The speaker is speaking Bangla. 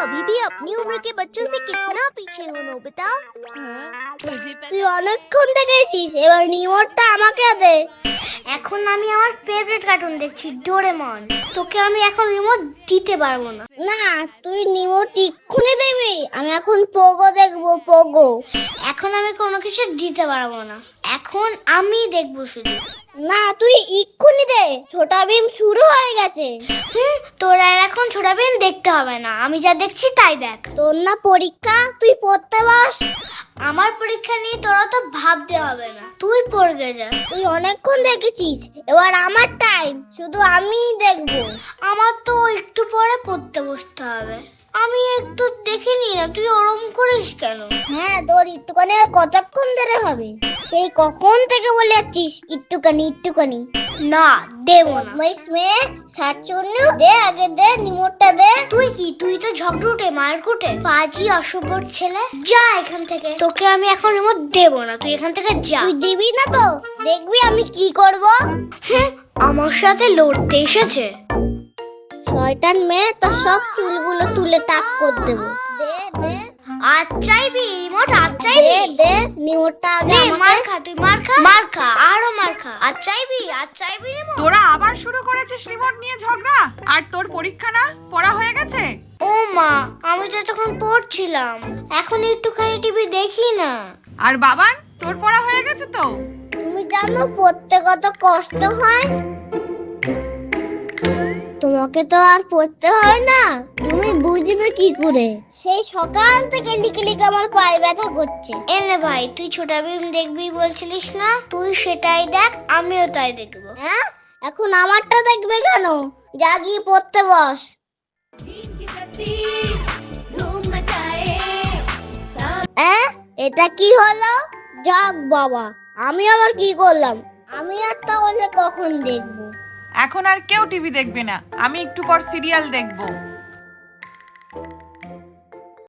अभी भी अपनी उम्र के बच्चों से कितना पीछे हो नोबिता। তুই অনেকক্ষণ দেখেছিস, এবার রিমোটটা আমাকে দে। এখন আমি আমার ফেভারিট কার্টুন দেখছি, ডোরেমন। তোকে আমি এখন রিমোট দিতে পারবো না। না, তুই রিমোট এক্ষুনি দিবি। আমি এখন পোগো দেখবো, পোগো। এখন আমি কোনো কিছু দিতে পারবো না, এখন আমি দেখবো শুধু। না, তুই এক্ষুনি দে, ছোটা ভীম শুরু হয়ে গেছে। তোর আর এখন ছোটা ভীম দেখতে হবে না, আমি যা দেখছি তাই দেখ। তোর না পরীক্ষা, তুই পড়তে বস। আমার পরীক্ষা নিয়ে তোরা তো ভাবতে হবে না, তুই পড়ে যা। তুই অনেকক্ষণ দেখেছিস, এবার আমার টাইম, শুধু আমিই দেখবো। আমার তো একটু পরে পড়তে বসতে হবে, আমি একটু দেখিনি না, তুই ওরম করিস কেন? হ্যাঁ, তোর একটুখানি আর কতক্ষণ ধরে হবে? সেই কখন থেকে বলে যাচ্ছিস একটুখানি একটুখানি। না, দেবো না। বদমাইশ মেয়ে, শাকচুন্নি, দে আগে দে, রিমোটটা দে। তুই তো ঝগড়ুটে, মায়ের কুটে, পাজি অসভ্যর ছেলে। যা এখান থেকে, তোকে আমি এখন রিমোট দেবো না, তুই এখান থেকে যা। তুই দিবি না তো দেখবি আমি কি করব। আমার সাথে লড়তে এসেছে। শয়তান মেয়ে, তোর সব চুলগুলো তুলে টাক করে দেবো। দে দে, আজ চাইবি রিমোট, আজ দে চাইবি? দে, রিমোটটা আগে দে, আমাকে। মার খা, তুই মার খা, আরো মার খা। আজ চাইবি রিমোট? তোরা আবার শুরু করেছিস রিমোট নিয়ে ঝগড়া? আর তোর পরীক্ষা না পড়া হয়ে গেছে? ও মা, আমি তো তখন পড়ছিলাম, এখন একটুখানি টিভি দেখি না। আর বাবান, তোর পড়া হয়ে গেছে তো? তুমি জানো পড়তে কত কষ্ট হয়? তোমাকে তো আর পড়তে হয় না, তুমি বুঝবে কি করে? সেই সকাল থেকে লিখে লিখে আমার পায়ে ব্যথা করছে। এনে ভাই, তুই ছোটা ভীম দেখবি বলছিলিস না, তুই সেটাই দেখ, আমিও তাই দেখবো। হ্যাঁ, এখন আমারটা দেখবে কেন? যা গিয়ে পড়তে বস। এটা কি হলো? যাক বাবা, আমি আবার কি করলাম? আমি আর তাহলে কখন দেখবো? এখন আর কেউ টিভি দেখবে না, আমি একটু পর সিরিয়াল দেখবো।